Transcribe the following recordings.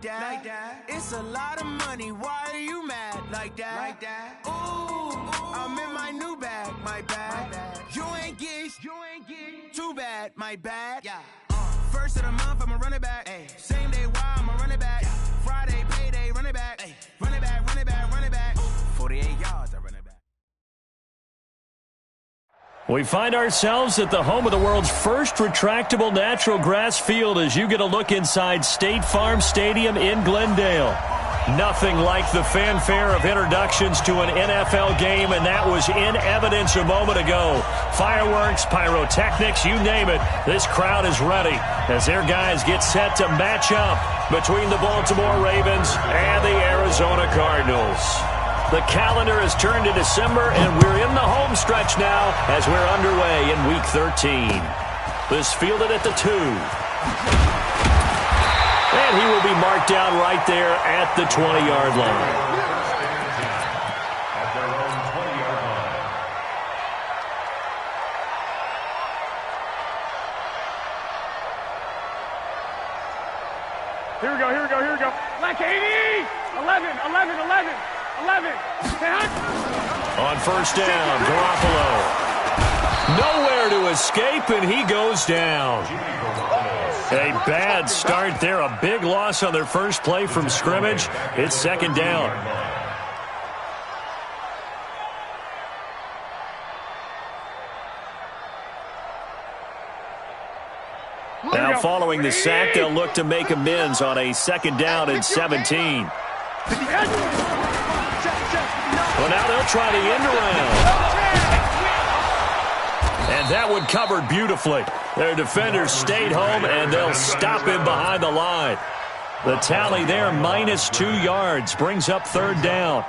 that. It's a lot of money. Why are you mad like that? Ooh, I'm in my new bag, my bad. You ain't get too bad, my bad. Yeah. First of the month, I'ma run it back. Ay. Same day, why I'ma run it back. Yeah. Friday, payday, run it back. Ay. Run it back, run it back, run it back. 48 yards, I run it back. We find ourselves at the home of the world's first retractable natural grass field as you get a look inside State Farm Stadium in Glendale. Nothing like the fanfare of introductions to an NFL game, and that was in evidence a moment ago. Fireworks, pyrotechnics, you name it. This crowd is ready as their guys get set to match up between the Baltimore Ravens and the Arizona Cardinals. The calendar has turned to December, and we're in the home stretch now as we're underway in Week 13. This fielded at the 2. And he will be marked down right there at the 20-yard line. At their own 20-yard line. Here we go. Black 80! 11. On first down, Garoppolo. Nowhere to escape, and he goes down. A bad start there. A big loss on their first play from scrimmage. It's second down. Now following the sack, they'll look to make amends on a second down and 17. Well, now they'll try the end around. And that one covered beautifully. Their defenders stayed home, and they'll stop him behind the line. The tally there, minus 2 yards, brings up third down.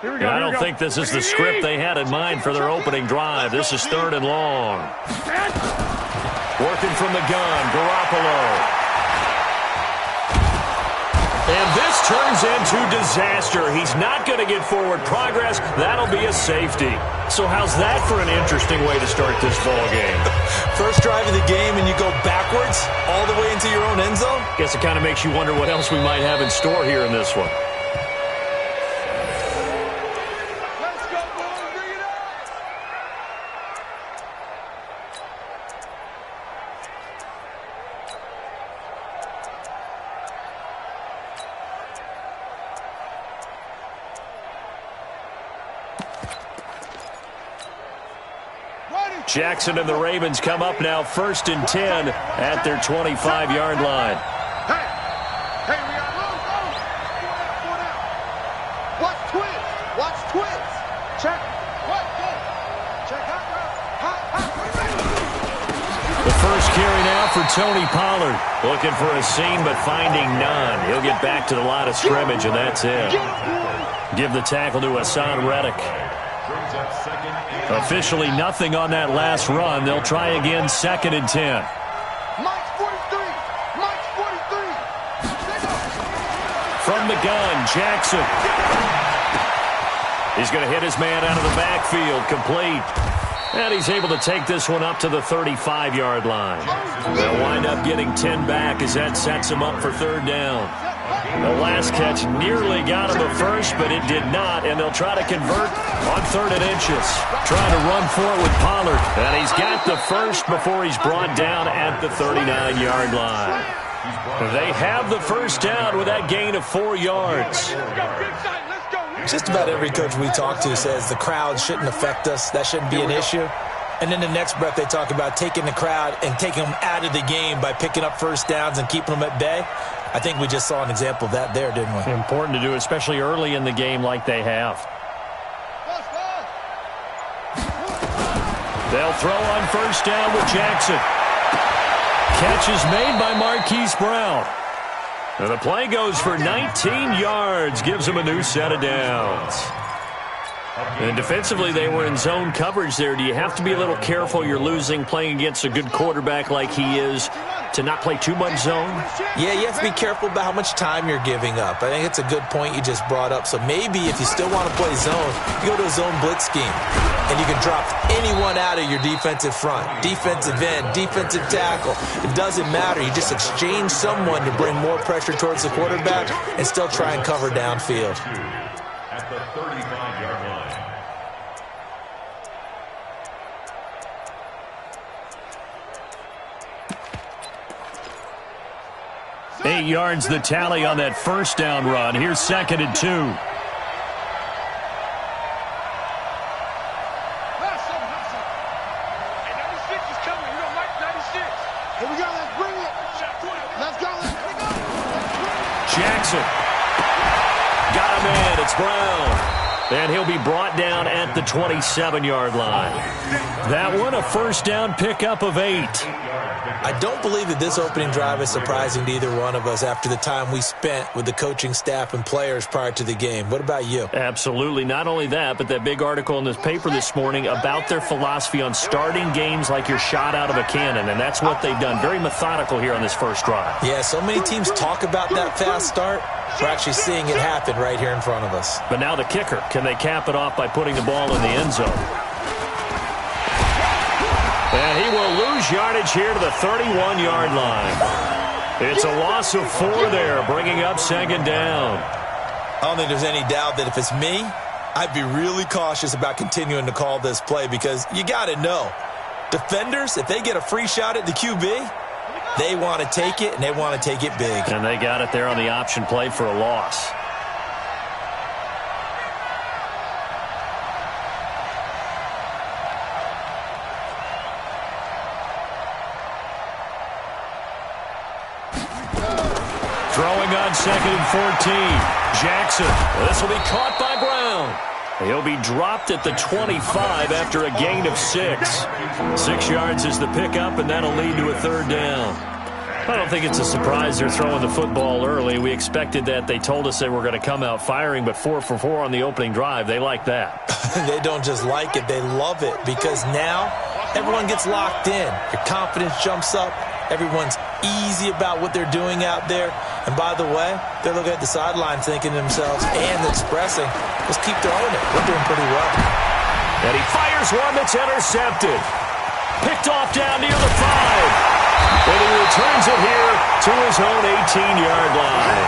And I don't think this is the script they had in mind for their opening drive. This is third and long. Working from the gun, Garoppolo. And this turns into disaster. He's not going to get forward progress. That'll be a safety. So how's that for an interesting way to start this ball game? First drive of the game and you go backwards all the way into your own end zone? Guess it kind of makes you wonder what else we might have in store here in this one. Jackson and the Ravens come up now first and 10 at their 25-yard line. Hey, we got room. Watch twins. Check. What? Check The first carry now for Tony Pollard. Looking for a seam, but finding none. He'll get back to the line of scrimmage, and that's it. Give the tackle to Hassan Reddick. Officially nothing on that last run. They'll try again, second and 10. Mike's 43. From the gun, Jackson. He's going to hit his man out of the backfield, complete. And he's able to take this one up to the 35-yard line. They'll wind up getting 10 back as that sets him up for third down. The last catch nearly got him a first, but it did not, and they'll try to convert on third and inches. Trying to run for it with Pollard, and he's got the first before he's brought down at the 39-yard line. They have the first down with that gain of 4 yards. Just about every coach we talk to says the crowd shouldn't affect us. That shouldn't be an issue. And then the next breath they talk about taking the crowd and taking them out of the game by picking up first downs and keeping them at bay. I think we just saw an example of that there, didn't we? Important to do, especially early in the game like they have. They'll throw on first down with Jackson. Catch is made by Marquise Brown. And the play goes for 19 yards, gives them a new set of downs. And defensively, they were in zone coverage there. Do you have to be a little careful? You're losing playing against a good quarterback like he is. to not play too much zone? Yeah, you have to be careful about how much time you're giving up. I think it's a good point you just brought up. So maybe if you still want to play zone, you go to a zone blitz scheme, and you can drop anyone out of your defensive front, defensive end, defensive tackle. It doesn't matter. You just exchange someone to bring more pressure towards the quarterback and still try and cover downfield. At the 35-yard line. 8 yards the tally on that first down run. Here's 2nd and 2. Hey, here we go, let's bring it. Let's go, let's go. Jackson. Got him in. It's Brown. And he'll be brought down at the 27-yard line. That one, a first down pickup of 8. I don't believe that this opening drive is surprising to either one of us after the time we spent with the coaching staff and players prior to the game. What about you? Absolutely. Not only that, but that big article in this paper this morning about their philosophy on starting games like you're shot out of a cannon, and that's what they've done. Very methodical here on this first drive. Yeah, so many teams talk about that fast start. We're actually seeing it happen right here in front of us. But now the kicker. Can they cap it off by putting the ball in the end zone? And he will lose yardage here to the 31-yard line. It's a loss of 4 there, bringing up 2nd down. I don't think there's any doubt that if it's me, I'd be really cautious about continuing to call this play because you got to know, defenders, if they get a free shot at the QB, they want to take it, and they want to take it big. And they got it there on the option play for a loss. Throwing on 2nd and 14. Jackson. This will be caught by Brown. He'll be dropped at the 25 after a gain of 6. 6 yards is the pickup, and that'll lead to a 3rd down. I don't think it's a surprise they're throwing the football early. We expected that. They told us they were going to come out firing, but 4 for 4 on the opening drive. They like that. They don't just like it. They love it because now everyone gets locked in. Your confidence jumps up. Everyone's easy about what they're doing out there. And by the way, they're looking at the sideline thinking to themselves and expressing, let's keep throwing it. We're doing pretty well. And he fires one that's intercepted. Picked off down near the 5. And he returns it here to his own 18-yard line.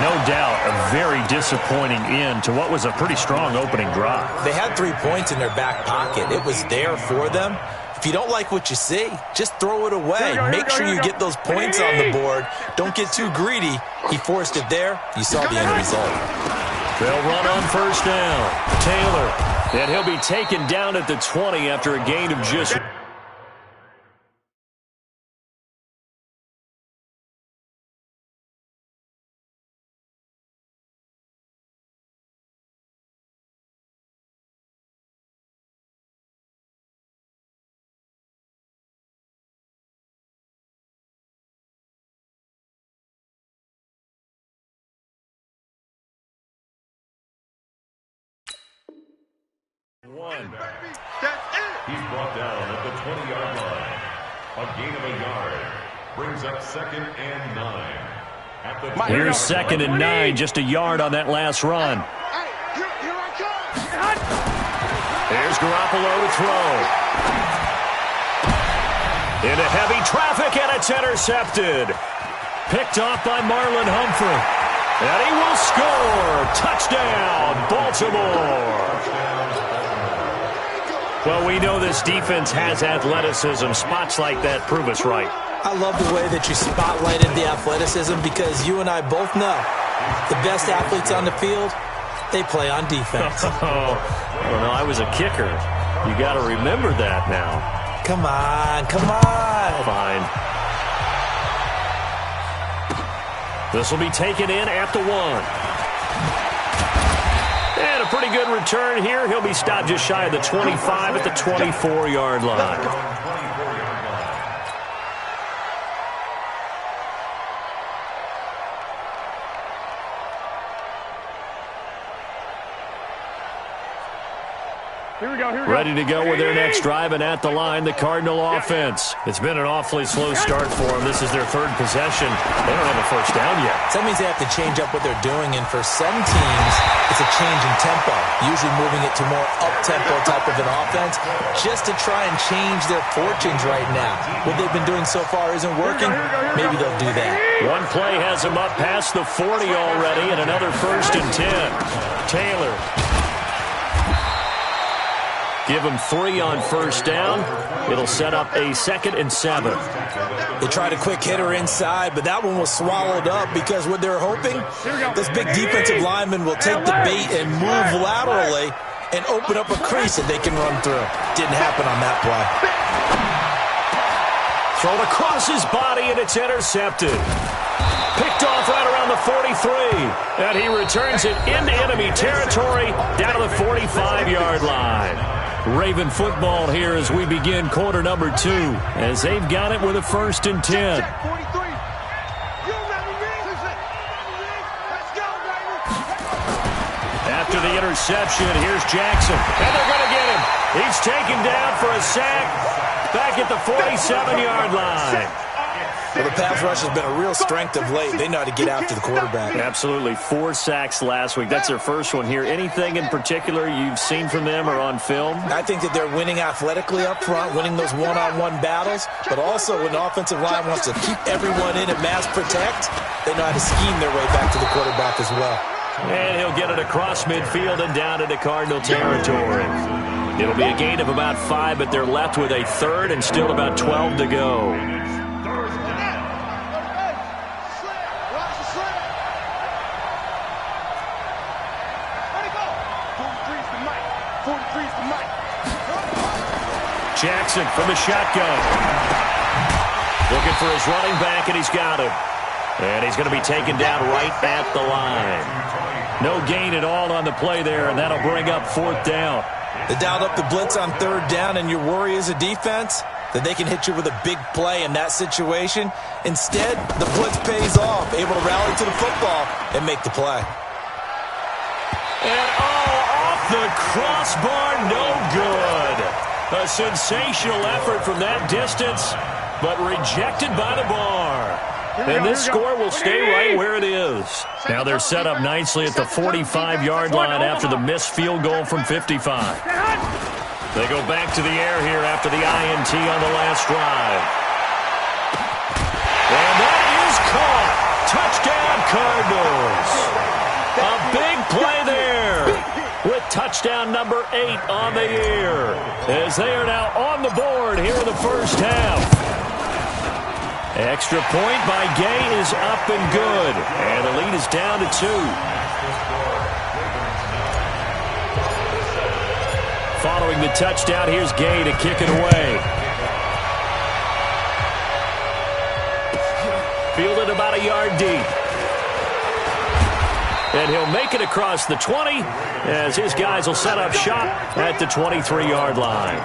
No doubt a very disappointing end to what was a pretty strong opening drive. They had 3 points in their back pocket. It was there for them. If you don't like what you see, just throw it away. Make sure you get those points on the board. Don't get too greedy. He forced it there. You saw the end result. They'll run on first down. Taylor. And he'll be taken down at the 20 after a gain of just... He's brought down at the 20-yard line. A gain of a yard brings up 2nd and 9. Here's 2nd and 9, just a yard on that last run. There's Garoppolo to throw. Into heavy traffic, and it's intercepted. Picked off by Marlon Humphrey. And he will score. Touchdown, Baltimore. Well, we know this defense has athleticism. Spots like that prove us right. I love the way that you spotlighted the athleticism because you and I both know the best athletes on the field, they play on defense. Well, no, I was a kicker. You got to remember that now. Come on, come on. Fine. This will be taken in at the 1. And a pretty good return here. He'll be stopped just shy of the 25 at the 24-yard line. Ready to go with their next drive, and at the line, the Cardinal offense. It's been an awfully slow start for them. This is their third possession. They don't have a first down yet. So that means they have to change up what they're doing, and for some teams, it's a change in tempo, usually moving it to more up-tempo type of an offense, just to try and change their fortunes right now. What they've been doing so far isn't working. Maybe they'll do that. One play has them up past the 40 already, and another 1st and 10. Taylor. Give them 3 on first down. It'll set up a 2nd and 7. They tried a quick hitter inside, but that one was swallowed up because what they're hoping, this big defensive lineman will take the bait and move laterally and open up a crease that they can run through. Didn't happen on that play. Thrown across his body, and it's intercepted. Picked off right around the 43. And he returns it into enemy territory down to the 45-yard line. Raven football here as we begin quarter number 2, as they've got it with a 1st and 10. After the interception, here's Jackson. And they're going to get him. He's taken down for a sack back at the 47-yard line. Well, the pass rush has been a real strength of late. They know how to get after the quarterback. Absolutely. 4 sacks last week. That's their first one here. Anything in particular you've seen from them or on film? I think that they're winning athletically up front, winning those one-on-one battles, but also when the offensive line wants to keep everyone in and mass protect, they know how to scheme their way back to the quarterback as well. And he'll get it across midfield and down into Cardinal territory. It'll be a gain of about 5, but they're left with a 3rd and still about 12 to go. Jackson from the shotgun. Looking for his running back, and he's got him. And he's going to be taken down right at the line. No gain at all on the play there, and that'll bring up 4th down. They dialed up the blitz on 3rd down, and your worry as a defense that they can hit you with a big play in that situation. Instead, the blitz pays off, able to rally to the football and make the play. And off the crossbar, no good. A sensational effort from that distance, but rejected by the bar. And this score will stay right where it is. Now they're set up nicely at the 45-yard line after the missed field goal from 55. They go back to the air here after the INT on the last drive. And that is caught. Touchdown, Cardinals. A big play there, with touchdown number 8 on the year, as they are now on the board here in the first half. Extra point by Gay is up and good, and the lead is down to 2. Following the touchdown, here's Gay to kick it away. Fielded about a yard deep. And he'll make it across the 20 as his guys will set up shop at the 23-yard line.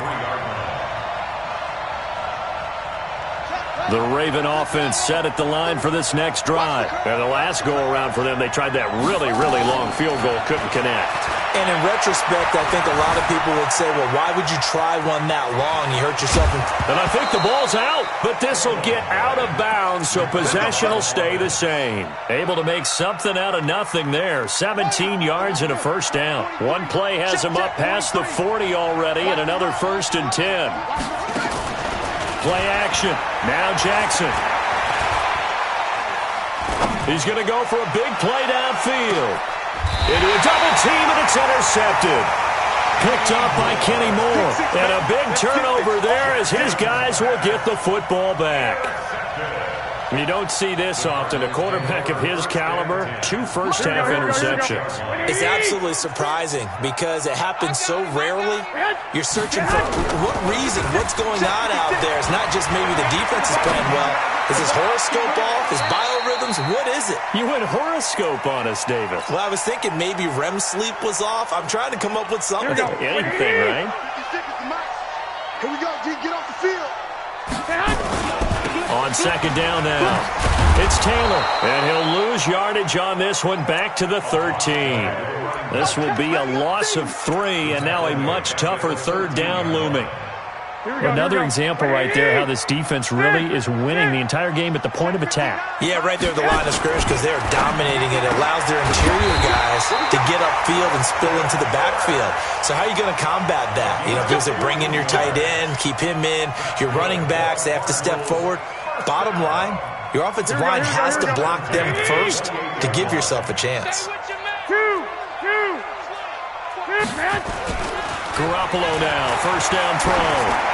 The Raven offense set at the line for this next drive. And the last go-around for them, they tried that really, really long field goal, couldn't connect. And in retrospect, I think a lot of people would say, well, why would you try one that long? You hurt yourself. And I think the ball's out, but this will get out of bounds, so possession will stay the same. Able to make something out of nothing there. 17 yards and a first down. One play has him up past the 40 already, and another 1st and 10. Play action. Now Jackson. He's going to go for a big play downfield. Into a double team, and it's intercepted. Picked up by Kenny Moore. And a big turnover there as his guys will get the football back. You don't see this often. A quarterback of his caliber, 2 first-half interceptions. It's absolutely surprising because it happens so rarely. You're searching for what reason, what's going on out there. It's not just maybe the defense is playing well. Is his horoscope off? His biorhythms? What is it? You went horoscope on us, David. Well, I was thinking maybe REM sleep was off. I'm trying to come up with something. Anything, right? Here we go, G. Get off the field. On 2nd down now. It's Taylor, and he'll lose yardage on this one, back to the 13. This will be a loss of 3, and now a much tougher third down looming. Another example right there how this defense really is winning the entire game at the point of attack. Yeah, right there at the line of scrimmage because they're dominating it. It allows their interior guys to get upfield and spill into the backfield. So how are you going to combat that? You know, because they bring in your tight end, keep him in, your running backs, they have to step forward. Bottom line, your offensive line has to block them first to give yourself a chance. Garoppolo now, first down throw.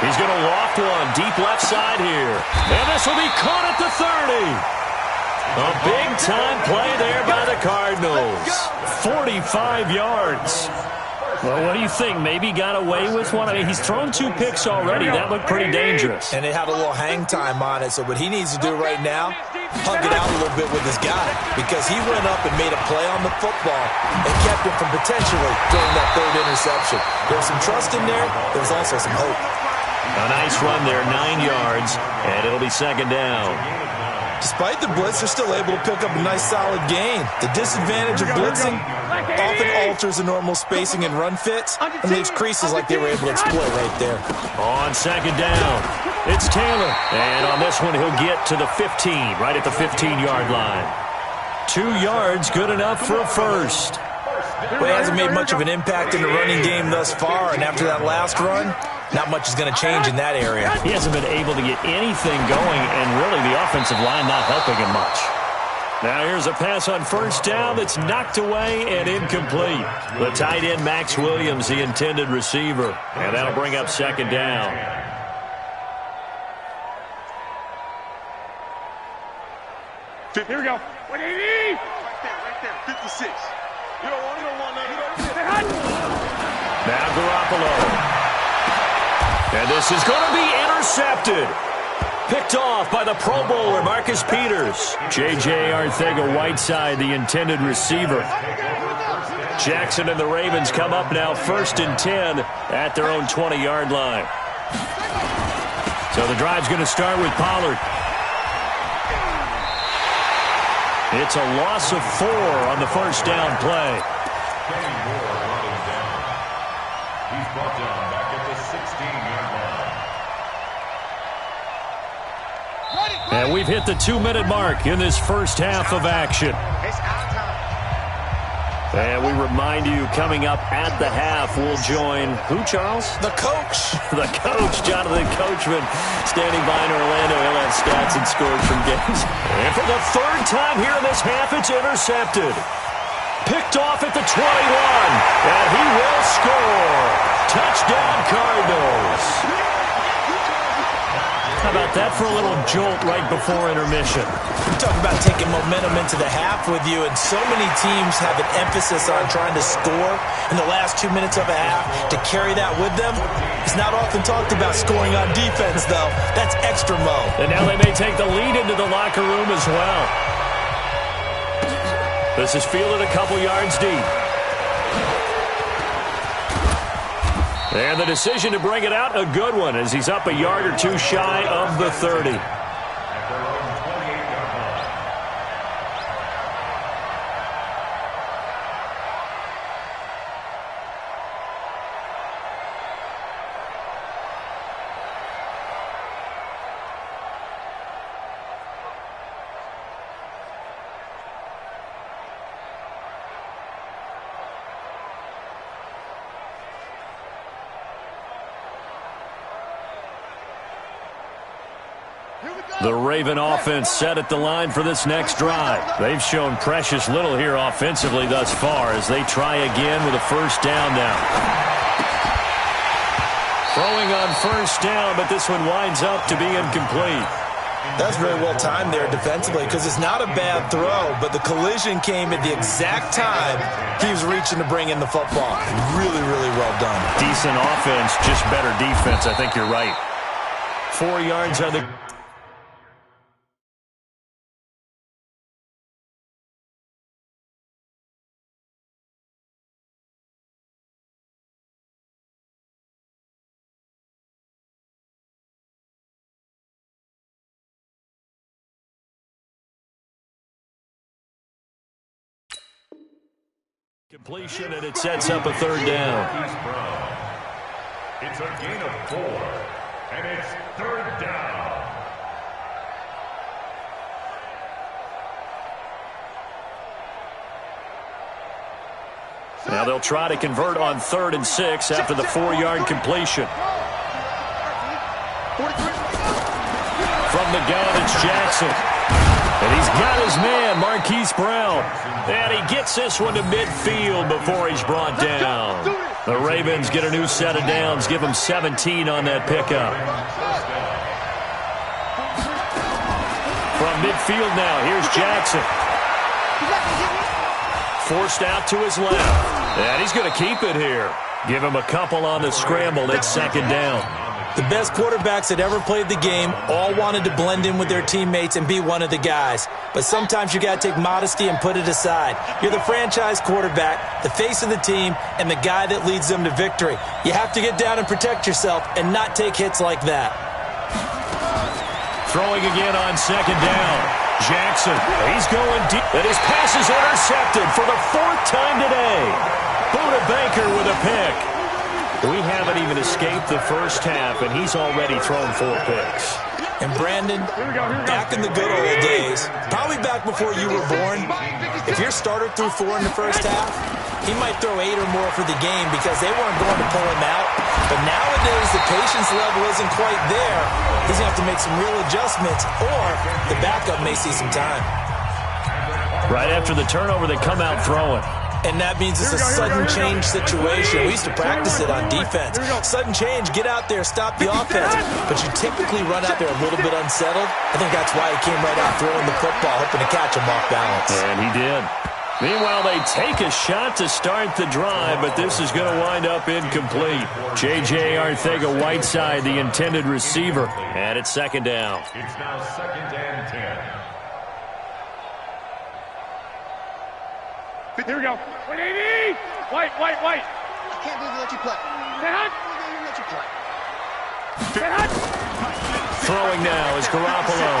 He's going to loft one deep left side here. And this will be caught at the 30. A big-time play there by the Cardinals. 45 yards. Well, what do you think? Maybe got away with one? I mean, he's thrown 2 picks already. That looked pretty dangerous. And it had a little hang time on it. So what he needs to do right now, hug it out a little bit with his guy, because he went up and made a play on the football and kept it from potentially throwing that 3rd interception. There was some trust in there. There was also some hope. A nice run there, 9 yards, and it'll be second down. Despite the blitz, they're still able to pick up a nice solid gain. The disadvantage of blitzing often alters the normal spacing and run fits and leaves creases like they were able to exploit right there. On second down, it's Taylor. And on this one, he'll get to the 15, right at the 15-yard line. 2 yards, good enough for a first. Well, he hasn't made much of an impact in the running game thus far, and after that last run, not much is going to change in that area. He hasn't been able to get anything going, and really the offensive line not helping him much. Now here's a pass on first down that's knocked away and incomplete. The tight end, Max Williams, the intended receiver, and that'll bring up second down. Here we go. 180. Right there. 56. You don't want that. Now Garoppolo. And this is going to be intercepted. Picked off by the Pro Bowler, Marcus Peters. J.J. Arcega-Whiteside, the intended receiver. Jackson and the Ravens come up now 1st and 10 at their own 20-yard line. So the drive's going to start with Pollard. It's a loss of 4 on the first down play. He's brought down back at the 16-yard line. And we've hit the 2-minute mark in this first half of action. And we remind you, coming up at the half, we'll join who, Charles? The coach. The coach, Jonathan Coachman, standing by in Orlando. He'll have stats and scores from games. And for the 3rd time here in this half, it's intercepted. Picked off at the 21. And he will score. Touchdown, Cardinals. How about that for a little jolt right before intermission? We talk about taking momentum into the half with you, and so many teams have an emphasis on trying to score in the last 2 minutes of a half. To carry that with them, it's not often talked about scoring on defense, though. That's extra mode. And now they may take the lead into the locker room as well. This is fielded a couple yards deep. And the decision to bring it out, a good one, as he's up a yard or 2 shy of the 30. The Raven offense set at the line for this next drive. They've shown precious little here offensively thus far as they try again with a first down now. Throwing on first down, but this one winds up to be incomplete. That's very well timed there defensively, because it's not a bad throw, but the collision came at the exact time he was reaching to bring in the football. Really, really well done. Decent offense, just better defense. I think you're right. 4 yards on the... Completion, and it sets up a third down. It's a gain of 4, and it's third down. Now they'll try to convert on 3rd and 6 after the 4-yard completion. From the gun, it's Jackson. And he's got his man, Marquise Brown. And he gets this one to midfield before he's brought down. The Ravens get a new set of downs, give them 17 on that pickup. From midfield now, here's Jackson. Forced out to his left. And he's going to keep it here. Give him a couple on the scramble. It's 2nd down. The best quarterbacks that ever played the game all wanted to blend in with their teammates and be one of the guys. But sometimes you got to take modesty and put it aside. You're the franchise quarterback, the face of the team, and the guy that leads them to victory. You have to get down and protect yourself and not take hits like that. Throwing again on 2nd down. Jackson, he's going deep. And his pass is intercepted for the 4th time today. Buda Baker with a pick. We haven't even escaped the first half, and he's already thrown 4 picks. And Brandon, back in the good old days, probably back before you were born, if your starter threw 4 in the first half, he might throw 8 or more for the game because they weren't going to pull him out. But nowadays, the patience level isn't quite there. He's going to have to make some real adjustments, or the backup may see some time. Right after the turnover, they come out throwing. And that means it's a sudden change situation. We used to practice it on defense. Sudden change, get out there, stop the offense. But you typically run out there a little bit unsettled. I think that's why he came right out throwing the football, hoping to catch him off balance. And he did. Meanwhile, they take a shot to start the drive, but this is going to wind up incomplete. J.J. Arcega-Whiteside, the intended receiver. And it's 2nd down. It's now 2nd and 10. Here we go. White. I can't believe they let you play. Throwing now is Garoppolo.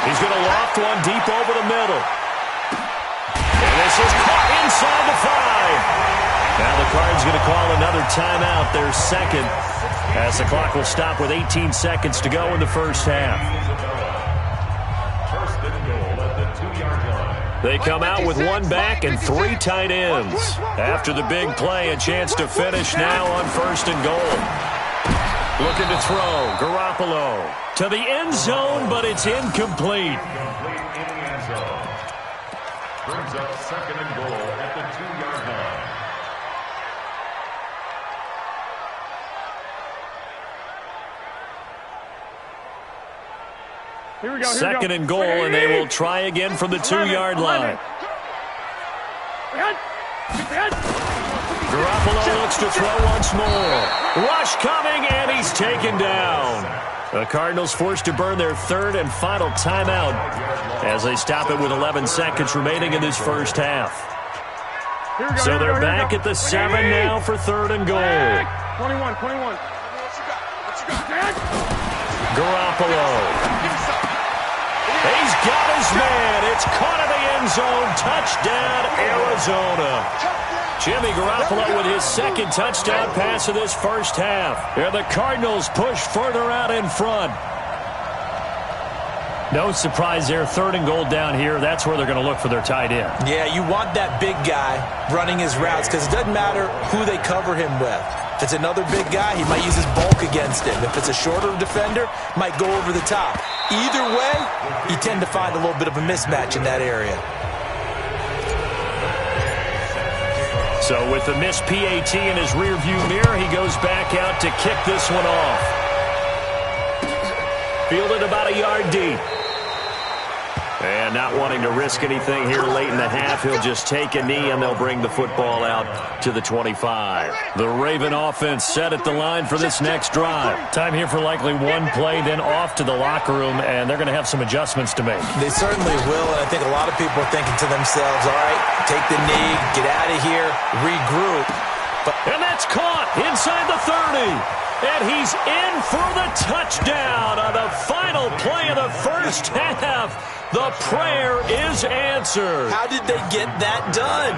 He's going to loft one deep over the middle. And this is caught inside the 5. Now the Cards going to call another timeout, their 2nd, as the clock will stop with 18 seconds to go in the first half. First and goal at the 2-yard line. They come out with 1 back and 3 tight ends. After the big play, a chance to finish now on 1st and goal. Looking to throw, Garoppolo to the end zone, but it's incomplete. Complete in the end zone. Brings up 2nd and goal at the 2-yard line. Here we go. 2nd and goal, and they will try again from the 2-yard line. Garoppolo looks to throw once more. Rush coming, and he's taken down. The Cardinals forced to burn their 3rd and final timeout as they stop it with 11 seconds remaining in this first half. So they're back at the 7 now for 3rd and goal. 21. Garoppolo. He's got his man. It's caught in the end zone. Touchdown, Arizona. Jimmy Garoppolo with his 2nd touchdown pass of this first half. And the Cardinals push further out in front. No surprise there. 3rd and goal down here. That's where they're going to look for their tight end. Yeah, you want that big guy running his routes because it doesn't matter who they cover him with. If it's another big guy, he might use his bulk against him. If it's a shorter defender, might go over the top. Either way, you tend to find a little bit of a mismatch in that area. So with the missed PAT in his rearview mirror, he goes back out to kick this one off. Fielded about a yard deep. And not wanting to risk anything here late in the half, he'll just take a knee and they'll bring the football out to the 25. The Raven offense set at the line for this next drive. Time here for likely 1 play, then off to the locker room, and they're going to have some adjustments to make. They certainly will, and I think a lot of people are thinking to themselves, all right, take the knee, get out of here, regroup. And that's caught inside the 30. And he's in for the touchdown on the final play of the first half. The prayer is answered. How did they get that done?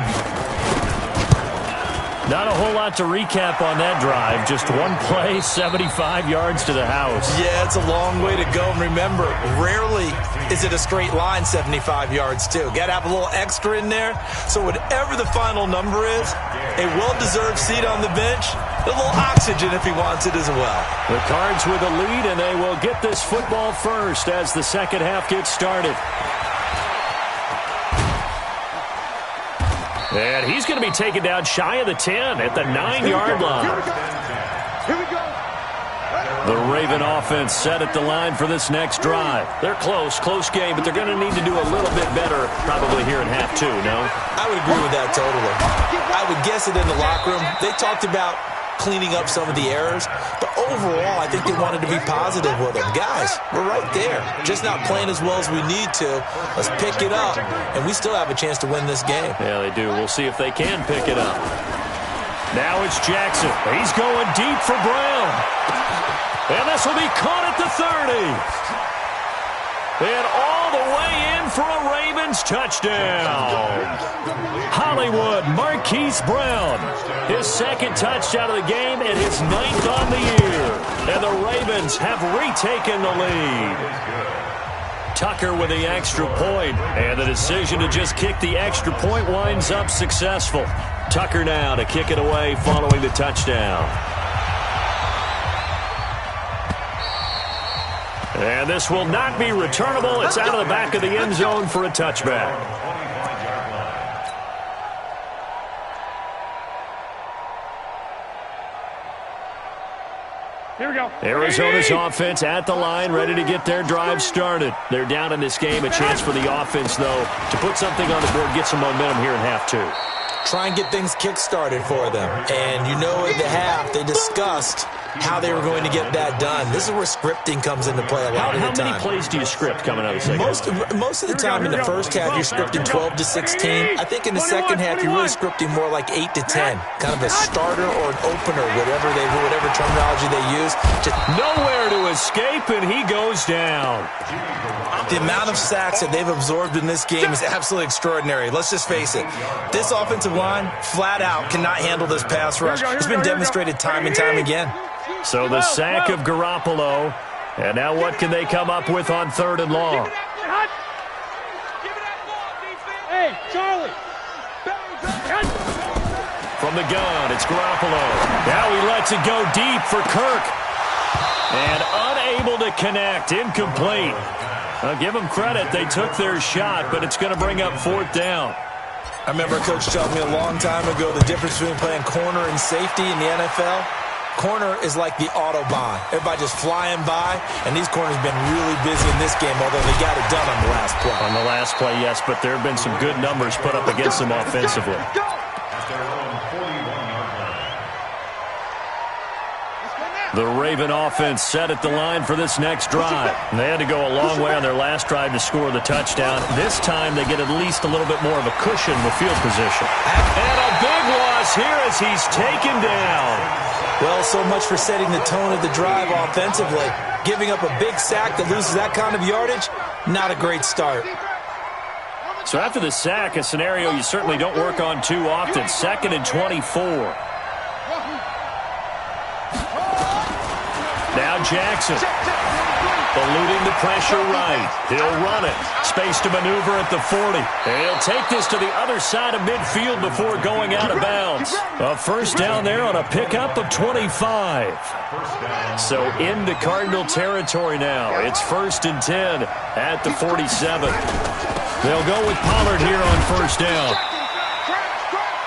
Not a whole lot to recap on that drive. Just one play, 75 yards to the house. Yeah, it's a long way to go. And remember, rarely is it a straight line 75 yards, too. Got to have a little extra in there. So whatever the final number is, a well-deserved seat on the bench, a little oxygen if he wants it as well. The Cards with a lead, and they will get this football first as the second half gets started. And he's going to be taken down shy of the 10 at the 9-yard line. Here we go. The Raven offense set at the line for this next drive. They're close game, but they're going to need to do a little bit better probably here in half two, no? I would agree with that totally. I would guess it in the locker room. They talked about cleaning up some of the errors, but overall, I think they wanted to be positive with them. Guys, we're right there. Just not playing as well as we need to. Let's pick it up, and we still have a chance to win this game. Yeah, they do. We'll see if they can pick it up. Now it's Jackson. He's going deep for Brown. And this will be caught at the 30. And all the way in for a Ravens touchdown. Hollywood Marquise Brown. His second touchdown of the game and his 9th on the year. And the Ravens have retaken the lead. Tucker with the extra point. And the decision to just kick the extra point winds up successful. Tucker now to kick it away following the touchdown. And this will not be returnable. It's out of the back of the end zone for a touchback. Here we go. Arizona's offense at the line, ready to get their drive started. They're down in this game. A chance for the offense, though, to put something on the board, get some momentum here in half two. Try and get things kick-started for them. And you know at the half, they discussed how they were going to get that done. This is where scripting comes into play a lot of the time. How many plays do you script coming out of the second? Most of the time in the first half, you're scripting 12 to 16. I think in the second half, you're really scripting more like 8 to 10. Kind of a starter or an opener, whatever terminology they use. Just nowhere to escape, and he goes down. The amount of sacks that they've absorbed in this game is absolutely extraordinary. Let's just face it. This offensive line, flat out, cannot handle this pass rush. It's been demonstrated time and time again. So the sack of Garoppolo. And now what can they come up with on 3rd and long? Hey, Charlie. From the gun, it's Garoppolo. Now he lets it go deep for Kirk. And unable to connect, incomplete. I'll give them credit. They took their shot, but it's going to bring up 4th down. I remember a coach telling me a long time ago the difference between playing corner and safety in the NFL. Corner is like the Autobahn. Everybody just flying by, and these corners have been really busy in this game, although they got it done on the last play. On the last play, yes, but there have been some good numbers put up against them offensively. The Raven offense set at the line for this next drive. They had to go a long way on their last drive to score the touchdown. This time they get at least a little bit more of a cushion with field position. And a big loss here as he's taken down. Well, so much for setting the tone of the drive offensively. Giving up a big sack that loses that kind of yardage, not a great start. So after the sack, a scenario you certainly don't work on too often. 2nd and 24. Now Jackson, eluding the pressure right. He'll run it. Space to maneuver at the 40. He'll take this to the other side of midfield before going out of bounds. A first down there on a pickup of 25. So into Cardinal territory now. It's 1st and 10 at the 47. They'll go with Pollard here on first down.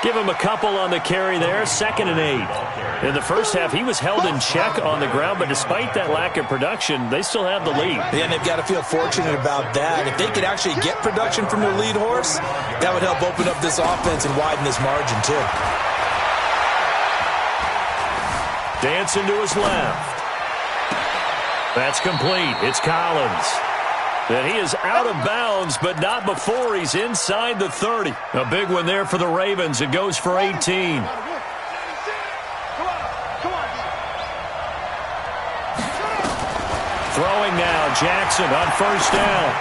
Give him a couple on the carry there. 2nd and 8. In the first half, he was held in check on the ground, but despite that lack of production, they still have the lead. Yeah, and they've got to feel fortunate about that. If they could actually get production from their lead horse, that would help open up this offense and widen this margin, too. Dancing to his left. That's complete. It's Collins. And he is out of bounds, but not before he's inside the 30. A big one there for the Ravens. It goes for 18. Throwing now, Jackson on first down.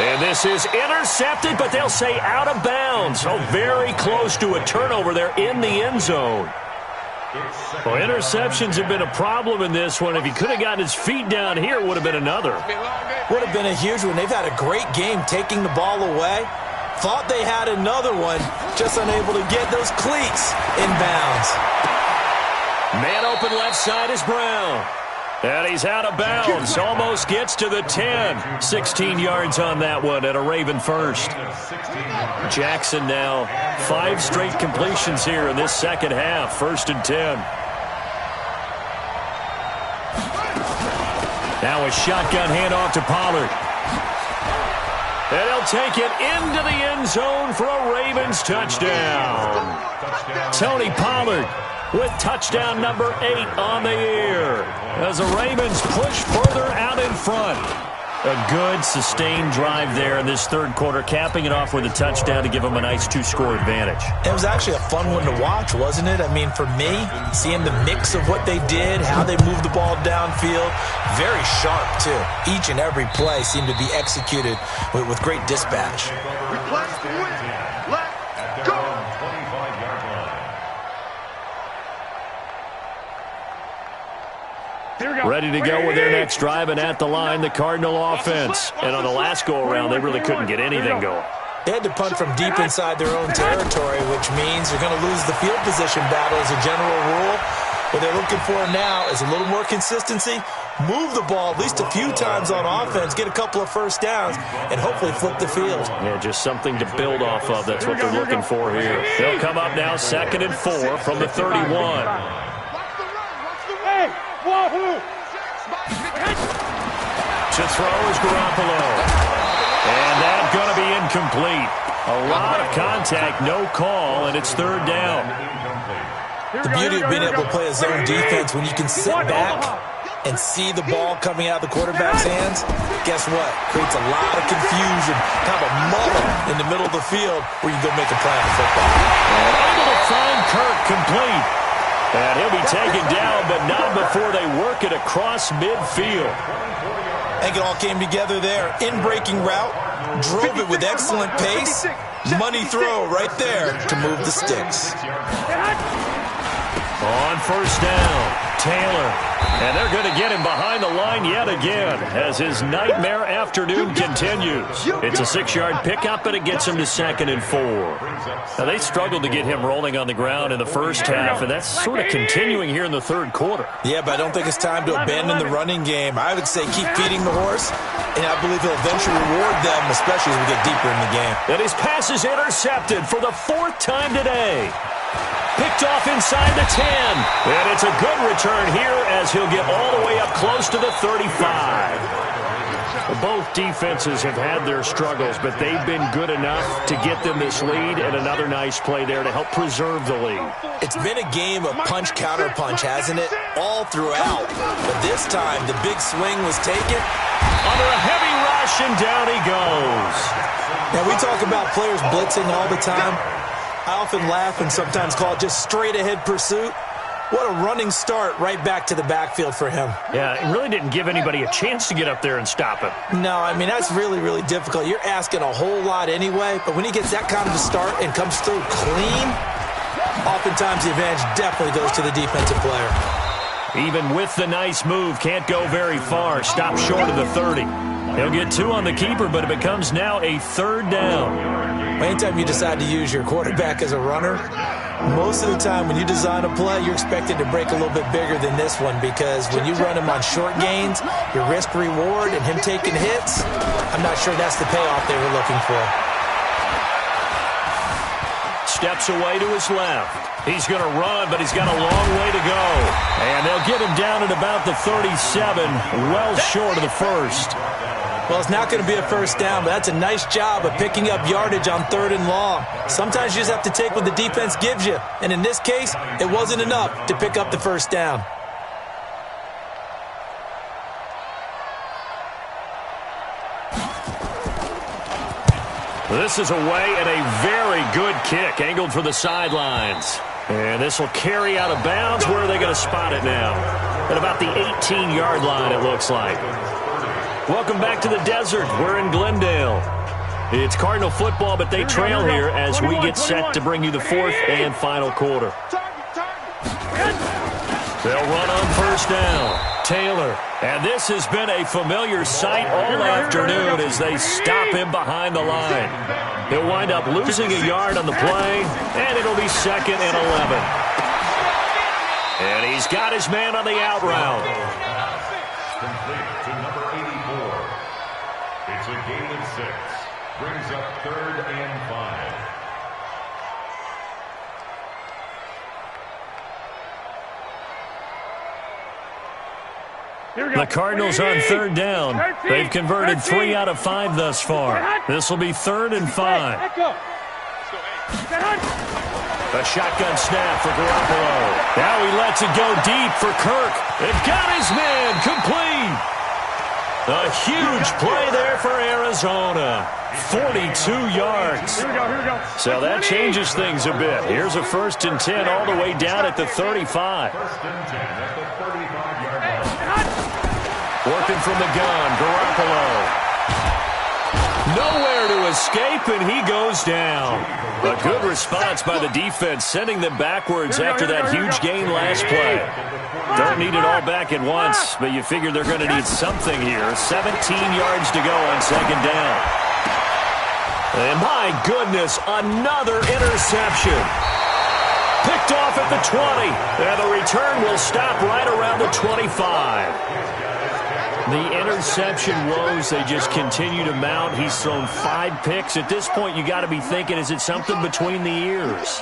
And this is intercepted, but they'll say out of bounds. Oh, very close to a turnover there in the end zone. Well, interceptions have been a problem in this one. If he could have gotten his feet down here, it would have been another. Would have been a huge one. They've had a great game taking the ball away. Thought they had another one, just unable to get those cleats in bounds. Man open left side is Brown. And he's out of bounds. Almost gets to the 10. 16 yards on that one and a Raven first. Jackson now 5 straight completions here in this second half. 1st and 10. Now a shotgun handoff to Pollard. And he'll take it into the end zone for a Ravens touchdown. Tony Pollard with touchdown number 8 on the year as the Ravens push further out in front. A good, sustained drive there in this third quarter, capping it off with a touchdown to give them a nice 2-score advantage. It was actually a fun one to watch, wasn't it? I mean, for me, seeing the mix of what they did, how they moved the ball downfield, very sharp, too. Each and every play seemed to be executed with great dispatch. Ready to go with their next drive, and at the line, the Cardinal offense. And on the last go-around, they really couldn't get anything going. They had to punt from deep inside their own territory, which means they're going to lose the field position battle as a general rule. What they're looking for now is a little more consistency, move the ball at least a few times on offense, get a couple of first downs, and hopefully flip the field. Yeah, just something to build off of. That's what they're looking for here. They'll come up now 2nd and 4 from the 31. Wahoo! To throw is Garoppolo. And that's going to be incomplete. A lot of contact, no call, and it's 3rd down. The beauty of being able to play a zone defense when you can sit back and see the ball coming out of the quarterback's hands, guess what? Creates a lot of confusion, kind of a muddle in the middle of the field where you go make a play on the football. And able to find Kirk complete. And he'll be taken down, but not before they work it across midfield. I think it all came together there. In-breaking route, drove it with excellent pace. Money throw right there to move the sticks. On 1st down, Taylor. And they're going to get him behind the line yet again as his nightmare afternoon continues. It's a 6-yard pickup, and it gets him to 2nd and 4. Now, they struggled to get him rolling on the ground in the first half, and that's sort of continuing here in the third quarter. Yeah, but I don't think it's time to abandon the running game. I would say keep feeding the horse, and I believe he'll eventually reward them, especially as we get deeper in the game. And his pass is intercepted for the 4th time today. Picked off inside the 10. And it's a good return here as he'll get all the way up close to the 35. Both defenses have had their struggles, but they've been good enough to get them this lead, and another nice play there to help preserve the lead. It's been a game of punch-counter-punch, hasn't it? All throughout. But this time, the big swing was taken. Under a heavy rush, and down he goes. Now, we talk about players blitzing all the time. I often laugh and sometimes call it just straight-ahead pursuit. What a running start right back to the backfield for him. Yeah, it really didn't give anybody a chance to get up there and stop him. No, I mean, that's really, really difficult. You're asking a whole lot anyway, but when he gets that kind of a start and comes through clean, oftentimes the advantage definitely goes to the defensive player. Even with the nice move, can't go very far. Stop short of the 30. He'll get 2 on the keeper, but it becomes now a 3rd down. Anytime you decide to use your quarterback as a runner, most of the time when you design a play, you're expected to break a little bit bigger than this one, because when you run him on short gains, your risk-reward and him taking hits, I'm not sure that's the payoff they were looking for. Steps away to his left. He's going to run, but he's got a long way to go. And they'll get him down at about the 37, well short of the first. Well, it's not going to be a first down, but that's a nice job of picking up yardage on 3rd and long. Sometimes you just have to take what the defense gives you, and in this case, it wasn't enough to pick up the first down. This is away and a very good kick, angled for the sidelines. And this will carry out of bounds. Where are they going to spot it now? At about the 18-yard line, it looks like. Welcome back to the desert. We're in Glendale. It's Cardinal football, but they trail here as we get set to bring you the fourth and final quarter. They'll run on first down. Taylor. And this has been a familiar sight all afternoon as they stop him behind the line. He'll wind up losing a yard on the play, and it'll be 2nd and 11. And he's got his man on the out route. Complete to number 84. It's a gain of 6. Brings up 3rd and 5. The Cardinals on 3rd down. They've converted 3 out of 5 thus far. This will be 3rd and 5. A shotgun snap for Garoppolo. Now he lets it go deep for Kirk. They've got his man complete. A huge play there for Arizona. 42 yards. So that changes things a bit. Here's a 1st and 10 all the way down at the 35. 1st and 10 at the 35-yard line. Working from the gun, Garoppolo. Nowhere to escape, and he goes down. A good response by the defense, sending them backwards after that huge gain last play. Don't need it all back at once, but you figure they're going to need something here. 17 yards to go on 2nd down. And my goodness, another interception. Picked off at the 20. And the return will stop right around the 25. The interception woes, they just continue to mount. He's thrown 5 picks. At this point, you got to be thinking, is it something between the ears?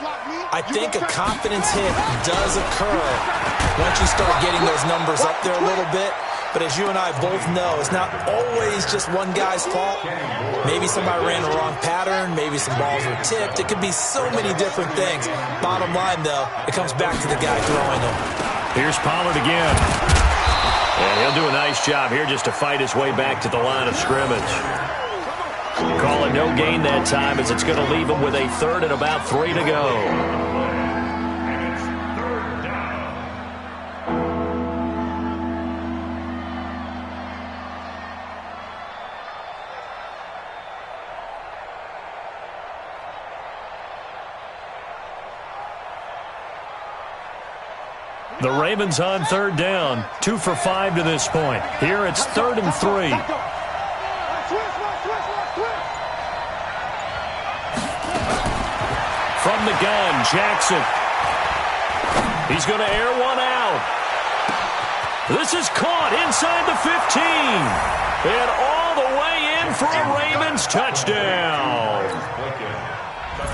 I think a confidence hit does occur once you start getting those numbers up there a little bit. But as you and I both know, it's not always just one guy's fault. Maybe somebody ran the wrong pattern. Maybe some balls were tipped. It could be so many different things. Bottom line, though, it comes back to the guy throwing them. Here's Pollard again. And he'll do a nice job here just to fight his way back to the line of scrimmage. Call it no gain that time as it's going to leave him with a 3rd and about 3 to go. The Ravens on 3rd down. 2 for 5 to this point. Here it's 3rd and 3. From the gun, Jackson. He's going to air one out. This is caught inside the 15. And all the way in for a Ravens touchdown.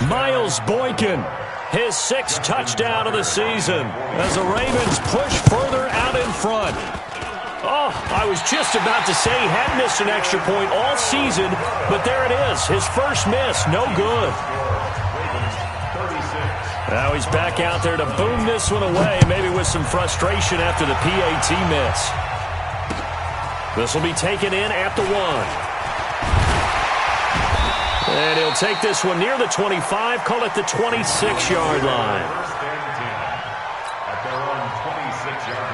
Miles Boykin. His 6th touchdown of the season as the Ravens push further out in front. Oh, I was just about to say he had missed an extra point all season, but there it is. His first miss, no good. Now he's back out there to boom this one away, maybe with some frustration after the PAT miss. This will be taken in at the 1. And he'll take this one near the 25, call it the 26-yard line. 1st and 10 at their own 26-yard line.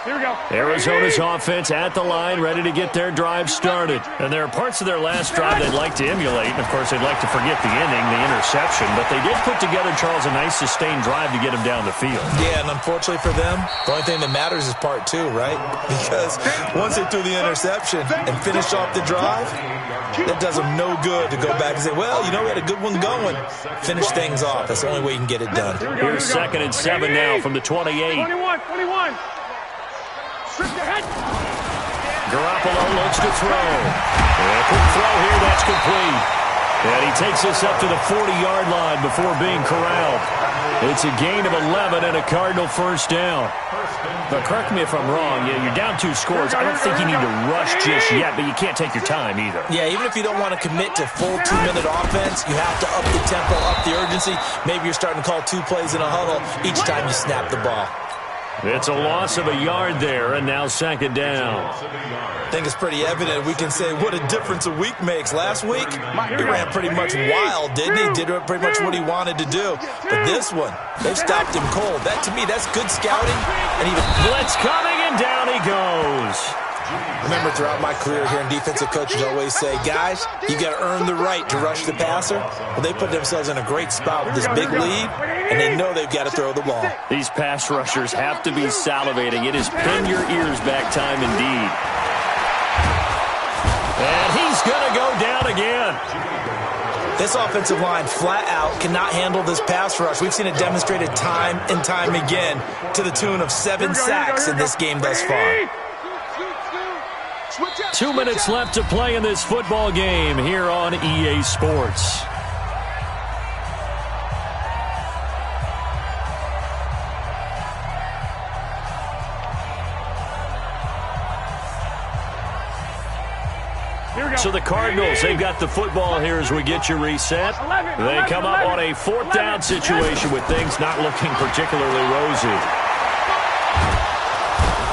Here we go. Arizona's offense at the line, ready to get their drive started. And there are parts of their last drive they'd like to emulate. And, of course, they'd like to forget the inning, the interception. But they did put together, Charles, a nice sustained drive to get him down the field. Yeah, and unfortunately for them, the only thing that matters is part 2, right? Because once they threw the interception and finished off the drive, that does them no good to go back and say, well, you know, we had a good one going. Finish things off. That's the only way you can get it done. Here's 2nd and 7 now from the 28. 21. Garoppolo looks to throw. And a quick throw here, that's complete. And he takes this up to the 40-yard line before being corralled. It's a gain of 11 and a Cardinal 1st down. But correct me if I'm wrong, you're down 2 scores. I don't think you need to rush just yet, but you can't take your time either. Yeah, even if you don't want to commit to full 2-minute offense, you have to up the tempo, up the urgency. Maybe you're starting to call 2 plays in a huddle each time you snap the ball. It's a loss of a yard there, and now second down. I think it's pretty evident we can say what a difference a week makes. Last week, he ran pretty much wild, didn't he? Did pretty much what he wanted to do. But this one, they stopped him cold. That, to me, that's good scouting. And even blitz coming, and down he goes. Remember, throughout my career here, defensive coaches always say, guys, you got to earn the right to rush the passer. Well, they put themselves in a great spot with this big lead, and they know they've got to throw the ball. These pass rushers have to be salivating. It is pin your ears back time indeed. And he's going to go down again. This offensive line flat out cannot handle this pass rush. We've seen it demonstrated time and time again to the tune of 7 sacks in this game thus far. 2 minutes left to play in this football game here on EA Sports. So the Cardinals, they've got the football here as we get you reset. They come up on a 4th down situation with things not looking particularly rosy.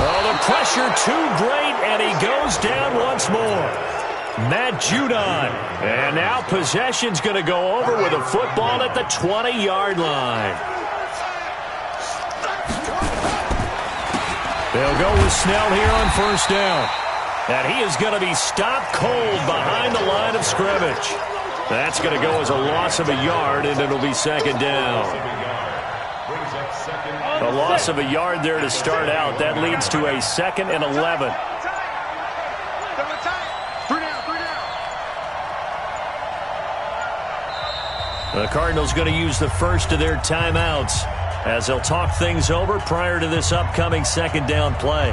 Oh, the pressure too great, and he goes down once more. Matt Judon. And now possession's going to go over with a football at the 20-yard line. They'll go with Snell here on 1st down. And he is going to be stopped cold behind the line of scrimmage. That's going to go as a loss of a yard, and it'll be 2nd down. A loss of a yard there to start out. That leads to a 2nd and 11. The Cardinals going to use the first of their timeouts as they'll talk things over prior to this upcoming 2nd down play.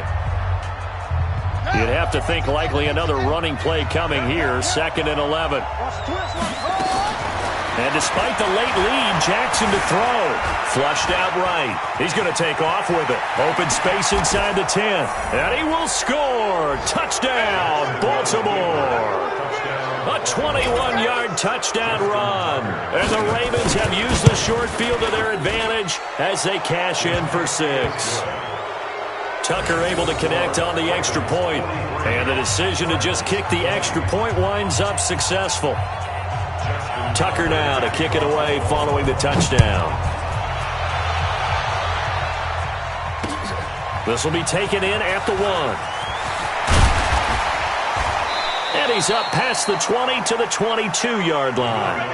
You'd have to think likely another running play coming here, 2nd and 11. And despite the late lead, Jackson to throw. Flushed out right. He's going to take off with it. Open space inside the 10. And he will score. Touchdown, Baltimore. A 21-yard touchdown run. And the Ravens have used the short field to their advantage as they cash in for 6. Tucker able to connect on the extra point. And the decision to just kick the extra point winds up successful. Tucker now to kick it away following the touchdown. This will be taken in at the 1. And he's up past the 20 to the 22-yard line.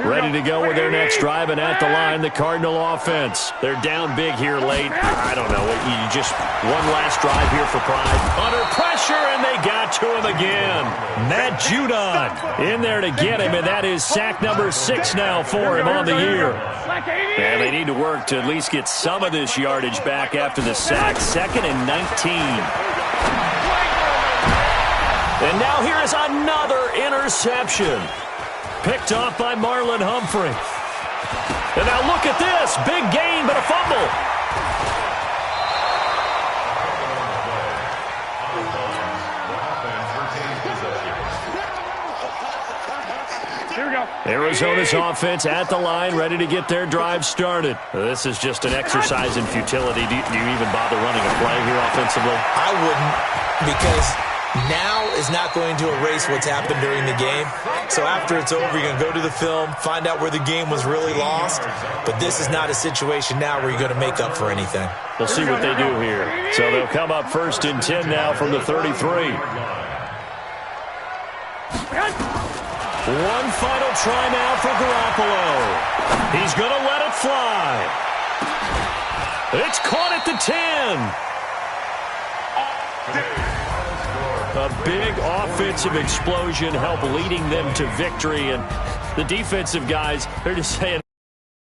Ready to go with their next drive, and at the line, the Cardinal offense. They're down big here late. I don't know. You just one last drive here for pride. Under pressure, and they got to him again. Matt Judon in there to get him, and that is sack number 6 now for him on the year. And they need to work to at least get some of this yardage back after the sack. 2nd and 19. And now here is another interception. Picked off by Marlon Humphrey. And now look at this. Big gain, but a fumble. Here we go. Arizona's offense at the line, ready to get their drive started. This is just an exercise in futility. Do you even bother running a play here offensively? I wouldn't, because now is not going to erase what's happened during the game. So after it's over, you're going to go to the film, find out where the game was really lost. But this is not a situation now where you're going to make up for anything. We'll see what they do here. So they'll come up 1st and 10 now from the 33. One final try now for Garoppolo. He's going to let it fly. It's caught at the 10. A big offensive explosion helped leading them to victory. And the defensive guys, they're just saying,